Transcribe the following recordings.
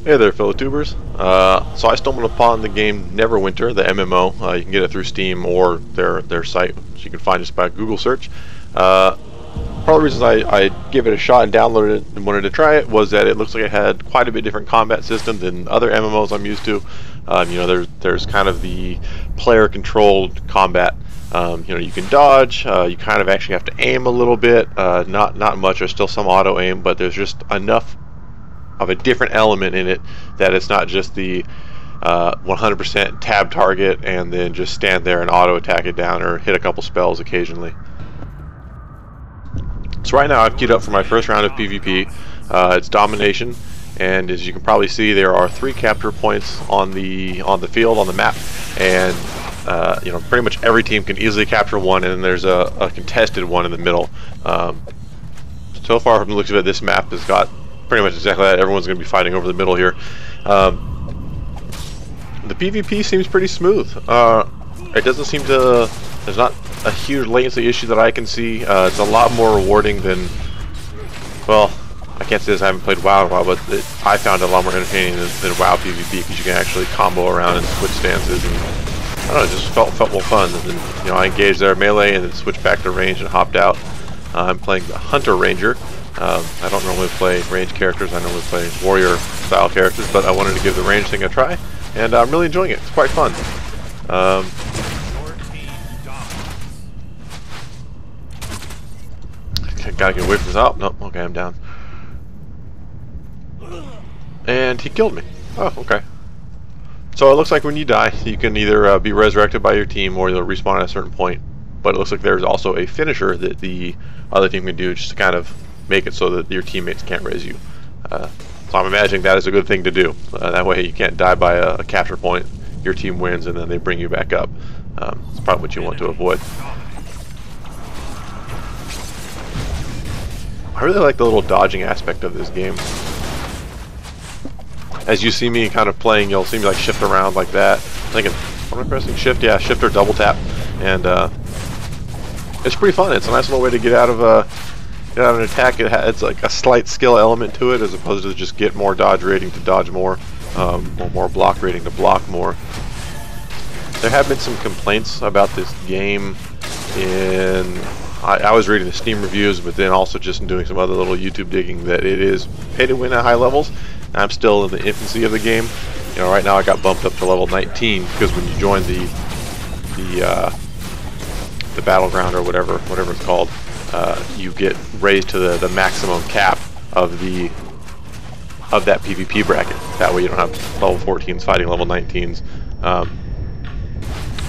Hey there, fellow tubers. So I stumbled upon the game Neverwinter, the MMO. You can get it through Steam or their site, which you can find just by Google search. Part of the reasons I gave it a shot and downloaded it and wanted to try it was that it looks like it had quite a bit different combat system than other MMOs I'm used to. You know, there's kind of the player-controlled combat. You know, you can dodge. You kind of actually have to aim a little bit. Not much. There's still some auto aim, but there's just enough of a different element in it that it's not just the 100% tab target and then just stand there and auto attack it down or hit a couple spells occasionally. So right now I've queued up for my first round of PvP. It's domination, and as you can probably see, there are 3 capture points on the field, on the map, and you know, pretty much every team can easily capture one, and there's a contested one in the middle. So far from the looks of it, this map has got pretty much exactly that. Everyone's going to be fighting over the middle here. The PvP seems pretty smooth. It doesn't seem to... There's not a huge latency issue that I can see. It's a lot more rewarding than... Well, I can't say this, I haven't played WoW in a while, but I found it a lot more entertaining than WoW PvP, because you can actually combo around and switch stances, and I don't know, it just felt more fun. And then, you know, I engaged there melee and then switched back to range and hopped out. I'm playing the Hunter Ranger. I don't normally play range characters, I normally play warrior style characters, but I wanted to give the range thing a try, and I'm really enjoying it. It's quite fun. Gotta get away from this. Oh, no, okay, I'm down. And he killed me. Oh, okay. So it looks like when you die, you can either be resurrected by your team or you'll respawn at a certain point, but it looks like there's also a finisher that the other team can do just to kind of make it so that your teammates can't res you. So I'm imagining that is a good thing to do. That way you can't die by a capture point, your team wins, and then they bring you back up. It's probably what you want to avoid. I really like the little dodging aspect of this game. As you see me kind of playing, you'll see me like shift around like that. Am I pressing shift? Yeah, shift or double tap. And it's pretty fun. It's a nice little way to get out of an attack. It's like a slight skill element to it, as opposed to just get more dodge rating to dodge more, or more block rating to block more. There have been some complaints about this game I was reading the Steam reviews, but then also just doing some other little YouTube digging, that it is pay to win at high levels. I'm still in the infancy of the game. You know, right now I got bumped up to level 19 because when you join the battleground or whatever it's called, you get raised to the maximum cap of that PvP bracket. That way you don't have level 14s fighting level 19s.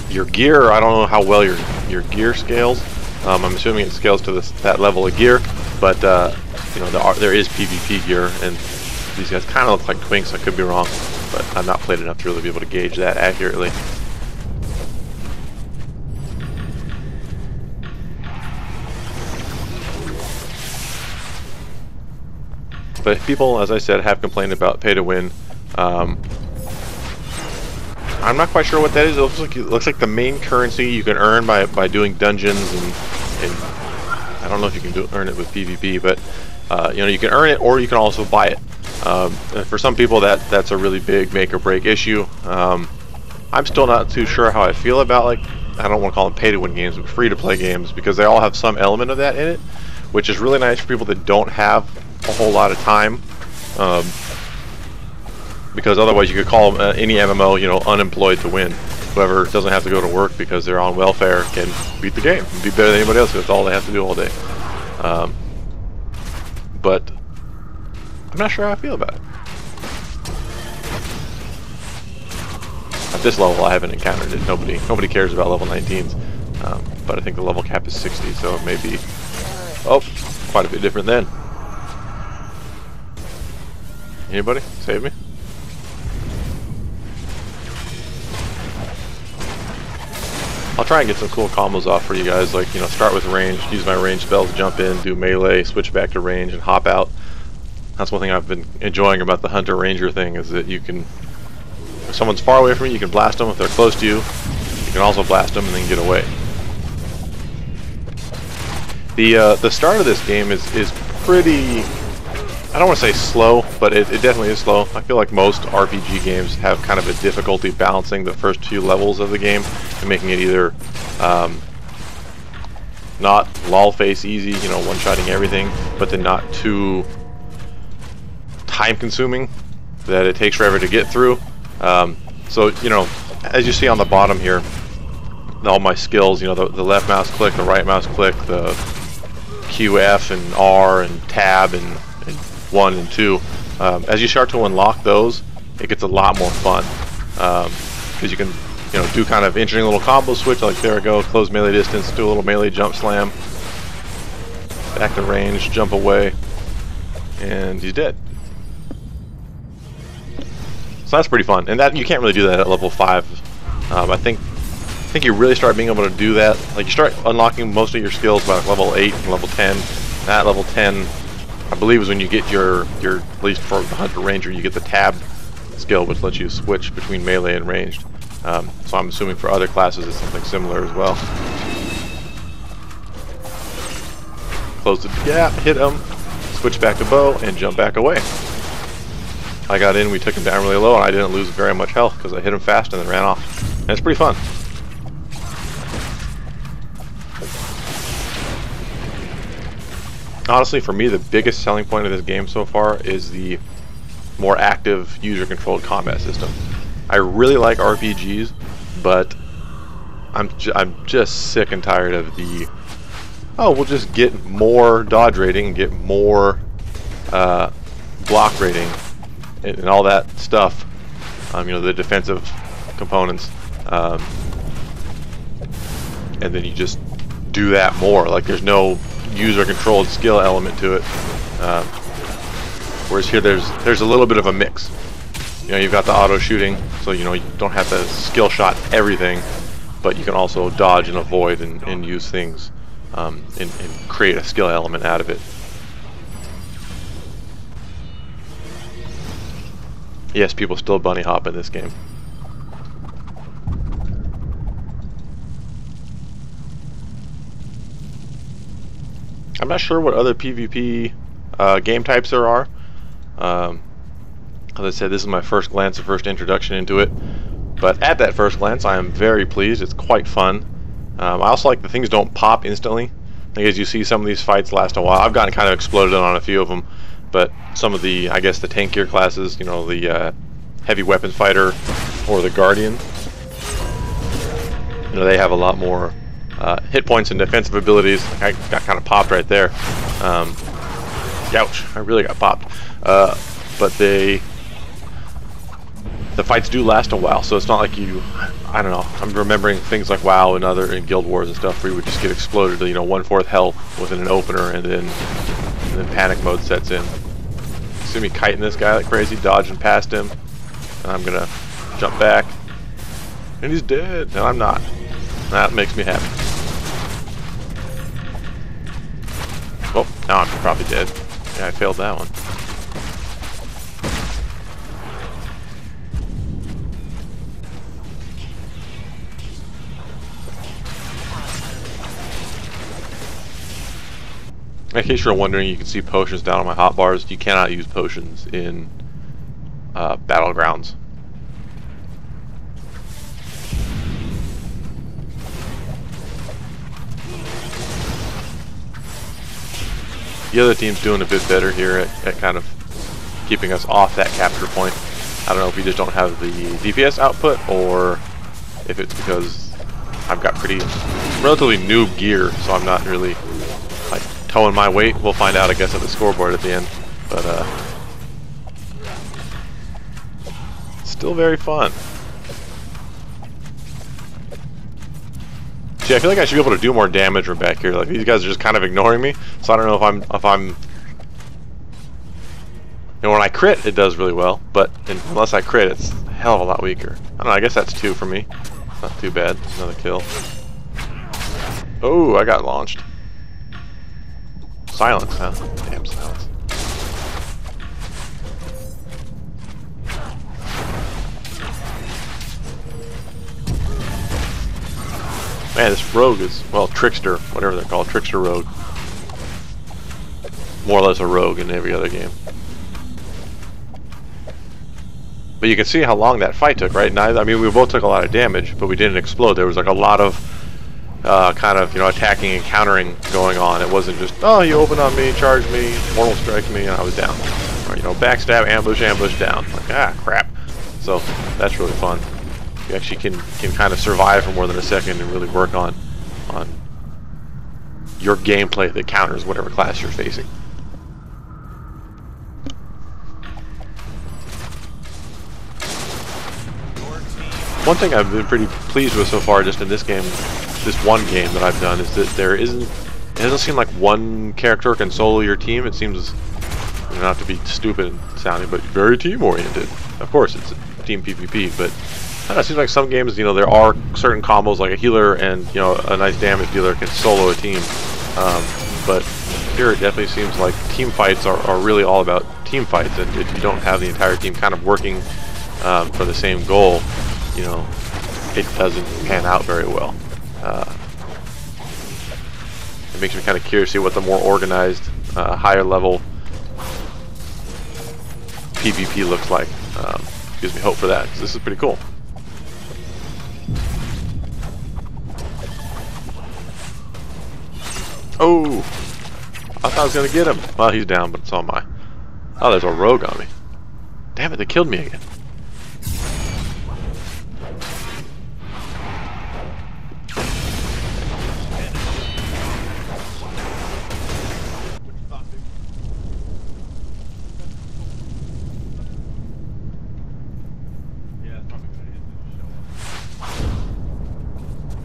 Your gear, I don't know how well your gear scales. I'm assuming it scales to that level of gear, but you know, there is PvP gear, and these guys kind of look like twinks. I could be wrong, but I've not played enough to really be able to gauge that accurately. But people, as I said, have complained about pay to win. I'm not quite sure what that is. It looks like the main currency you can earn by doing dungeons, and I don't know if you can earn it with PvP, but you know, you can earn it or you can also buy it. For some people, that's a really big make or break issue. I'm still not too sure how I feel about, like, I don't want to call them pay to win games, but free to play games, because they all have some element of that in it, which is really nice for people that don't have a whole lot of time. Because otherwise you could call any MMO, you know, unemployed to win. Whoever doesn't have to go to work because they're on welfare can beat the game, be better than anybody else, because that's all they have to do all day. But I'm not sure how I feel about it. At this level, I haven't encountered it. Nobody cares about level 19s, but I think the level cap is 60, so it may be, oh, quite a bit different then. Anybody? Save me? I'll try and get some cool combos off for you guys, like, you know, start with range, use my range spells, jump in, do melee, switch back to range, and hop out. That's one thing I've been enjoying about the Hunter Ranger thing, is that you can, if someone's far away from you, you can blast them. If they're close to you, you can also blast them and then get away. The start of this game is pretty I don't want to say slow, but it definitely is slow. I feel like most RPG games have kind of a difficulty balancing the first few levels of the game and making it either not lol face easy, you know, one-shotting everything, but then not too time-consuming that it takes forever to get through. So, you know, as you see on the bottom here, all my skills, you know, the left mouse click, the right mouse click, the QF and R and tab and 1 and 2. As you start to unlock those, it gets a lot more fun, because you can, you know, do kind of interesting little combo switch, like there we go, close melee distance, do a little melee jump slam, back to range, jump away, and he's dead. So that's pretty fun, and that you can't really do that at level 5. I think you really start being able to do that. Like, you start unlocking most of your skills by level 8 and level 10. And at level 10, I believe, is when you get your at least for the Hunter Ranger, you get the tab skill, which lets you switch between melee and ranged. So I'm assuming for other classes it's something similar as well. Close the gap, hit him, switch back to bow, and jump back away. I got in, we took him down really low, and I didn't lose very much health because I hit him fast and then ran off. And it's pretty fun. Honestly, for me, the biggest selling point of this game so far is the more active user-controlled combat system. I really like RPGs, but I'm just sick and tired of the, oh, we'll just get more dodge rating, get more block rating, and all that stuff. You know, the defensive components, and then you just do that more. Like, there's no user-controlled skill element to it. Whereas here, there's a little bit of a mix. You know, you've got the auto shooting, so you know you don't have to skill shot everything, but you can also dodge and avoid and use things, and create a skill element out of it. Yes, people still bunny hop in this game. I'm not sure what other PvP game types there are. As I said, this is my first glance, the first introduction into it. But at that first glance, I am very pleased. It's quite fun. I also like the things don't pop instantly. Like, as you see, some of these fights last a while. I've gotten kind of exploded on a few of them, but some of the, I guess, the tankier classes, you know, the heavy weapons fighter or the guardian, you know, they have a lot more hit points and defensive abilities. I got kind of popped right there. Ouch! I really got popped. But the fights do last a while, so it's not like you, I don't know, I'm remembering things like WoW and other in Guild Wars and stuff where you would just get exploded to, you know, 1/4 health within an opener, and then panic mode sets in. See me kiting this guy like crazy, dodging past him, and I'm gonna jump back, and he's dead. No, I'm not. That makes me happy. Oh, now I'm probably dead. Yeah, I failed that one. In case you're wondering, you can see potions down on my hotbars. You cannot use potions in Battlegrounds. The other team's doing a bit better here at kind of keeping us off that capture point. I don't know if we just don't have the DPS output, or if it's because I've got pretty relatively noob gear, so I'm not really like towing my weight. We'll find out, I guess, at the scoreboard at the end. But still very fun. See, I feel like I should be able to do more damage from back here. Like, these guys are just kind of ignoring me, so I don't know if I'm. You know, when I crit, it does really well, but unless I crit, it's a hell of a lot weaker. I don't know. I guess that's 2 for me. Not too bad. Another kill. Oh, I got launched. Silence, huh? Damn silence. Man, this rogue is, well, trickster, whatever they're called, trickster rogue. More or less a rogue in every other game. But you can see how long that fight took, right? I mean, we both took a lot of damage, but we didn't explode. There was like a lot of kind of, you know, attacking and countering going on. It wasn't just, oh, you opened on me, charged me, mortal strike me, and I was down. Or, you know, backstab, ambush, ambush, down. Like, ah, crap. So that's really fun. You actually can kind of survive for more than a second and really work on your gameplay that counters whatever class you're facing. One thing I've been pretty pleased with so far, just in this game, this one game that I've done, is that it doesn't seem like one character can solo your team. It seems, you know, not to be stupid sounding, but very team oriented. Of course, it's a team PvP, but I don't know, it seems like some games, you know, there are certain combos like a healer and, you know, a nice damage dealer can solo a team. But here it definitely seems like team fights are really all about team fights, and if you don't have the entire team kind of working for the same goal, you know, it doesn't pan out very well. It makes me kind of curious to see what the more organized, higher level PvP looks like. Gives me hope for that, because this is pretty cool. Oh! I thought I was going to get him. Well, he's down, but it's on my... Oh, there's a rogue on me. Damn it, they killed me again.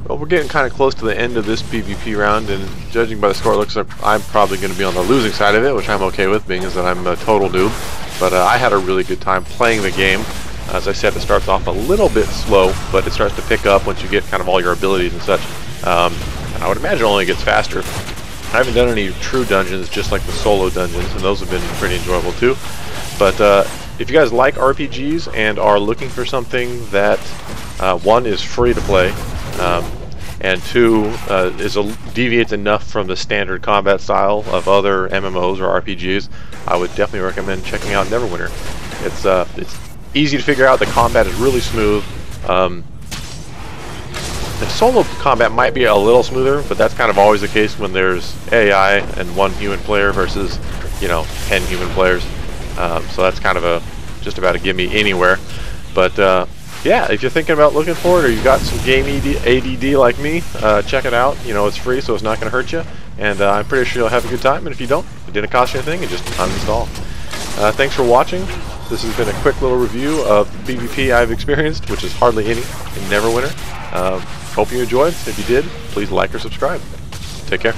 Well, we're getting kind of close to the end of this PvP round, and judging by the score, it looks like I'm probably going to be on the losing side of it, which I'm okay with, being as that I'm a total noob. But I had a really good time playing the game. As I said, it starts off a little bit slow, but it starts to pick up once you get kind of all your abilities and such. And I would imagine it only gets faster. I haven't done any true dungeons, just like the solo dungeons, and those have been pretty enjoyable too. But if you guys like RPGs and are looking for something that, one, is free to play, and two, deviates enough from the standard combat style of other MMOs or RPGs, I would definitely recommend checking out Neverwinter. It's easy to figure out. The combat is really smooth. The solo combat might be a little smoother, but that's kind of always the case when there's AI and one human player versus, you know, 10 human players. So that's kind of just about a gimme anywhere. But yeah, if you're thinking about looking for it, or you've got some game ADD like me, check it out. You know, it's free, so it's not going to hurt you. And I'm pretty sure you'll have a good time. And if you don't, it didn't cost you anything, and just uninstall. Thanks for watching. This has been a quick little review of the PvP I've experienced, which is hardly any in Neverwinter. Hope you enjoyed. If you did, please like or subscribe. Take care.